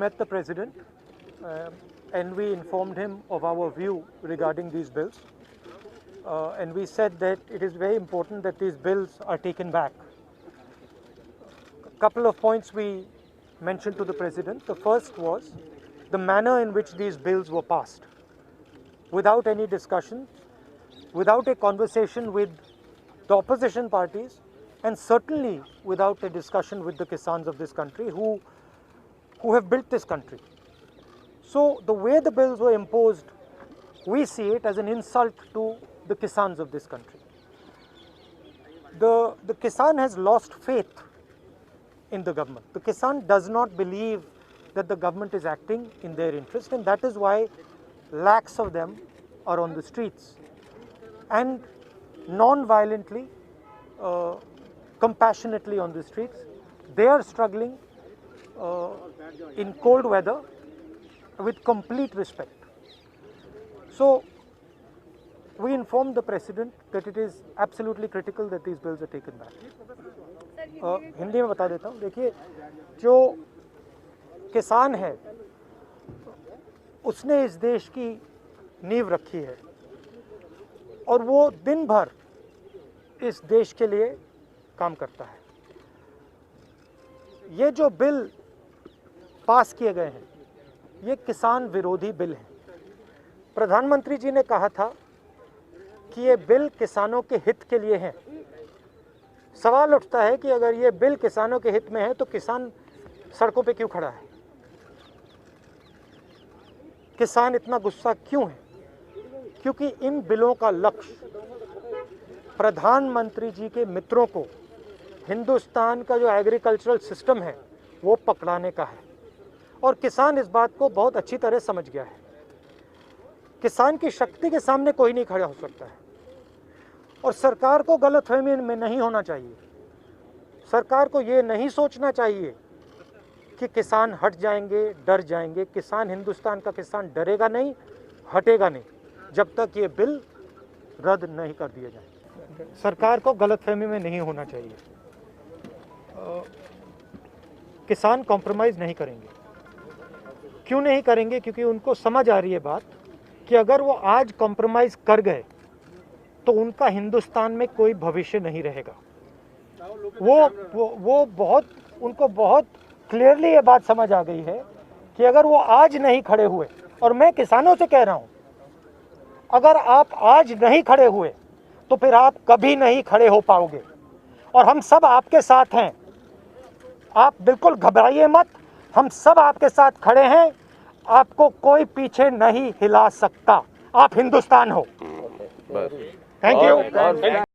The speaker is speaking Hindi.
met the President and we informed him of our view regarding these bills. And we said that it is very important that these bills are taken back. A couple of points we mentioned to the President. The first was the manner in which these bills were passed, without any discussion, without a conversation with the opposition parties, and certainly without a discussion with the Kisans of this country who have built this country. So the way the bills were imposed, we see it as an insult to the Kisans of this country. The Kisan has lost faith in the government. The Kisan does not believe that the government is acting in their interest, and that is why lakhs of them are on the streets. And non-violently, compassionately on the streets. They are struggling in cold weather with complete respect. So we informed the President that it is absolutely critical that these bills are taken back. Hindi में बता देता हूँ. देखिए, जो किसान है उसने इस देश की नींव रखी है और वो दिन भर इस देश के लिए काम करता है. ये जो बिल पास किए गए हैं ये किसान विरोधी बिल हैं. प्रधानमंत्री जी ने कहा था कि ये बिल किसानों के हित के लिए हैं. सवाल उठता है कि अगर ये बिल किसानों के हित में है तो किसान सड़कों पे क्यों खड़ा है? किसान इतना गुस्सा क्यों है? क्योंकि इन बिलों का लक्ष्य प्रधानमंत्री जी के मित्रों को हिंदुस्तान का जो एग्रीकल्चरल सिस्टम है वो पकड़ाने का है और किसान इस बात को बहुत अच्छी तरह समझ गया है. किसान की शक्ति के सामने कोई नहीं खड़ा हो सकता है और सरकार को गलतफहमी में नहीं होना चाहिए. सरकार को ये नहीं सोचना चाहिए कि किसान हट जाएंगे, डर जाएंगे. किसान, हिंदुस्तान का किसान डरेगा नहीं, हटेगा नहीं जब तक ये बिल रद्द नहीं कर दिए जाए. सरकार को गलतफहमी में नहीं होना चाहिए. किसान कॉम्प्रोमाइज़ नहीं करेंगे. क्यों नहीं करेंगे? क्योंकि उनको समझ आ रही है बात कि अगर वो आज कॉम्प्रोमाइज़ कर गए तो उनका हिंदुस्तान में कोई भविष्य नहीं रहेगा. उनको बहुत क्लियरली ये बात समझ आ गई है कि अगर वो आज नहीं खड़े हुए, और मैं किसानों से कह रहा हूँ, अगर आप आज नहीं खड़े हुए तो फिर आप कभी नहीं खड़े हो पाओगे. और हम सब आपके साथ हैं. आप बिल्कुल घबराइए मत, हम सब आपके साथ खड़े हैं. आपको कोई पीछे नहीं हिला सकता. आप हिंदुस्तान हो. Thank you.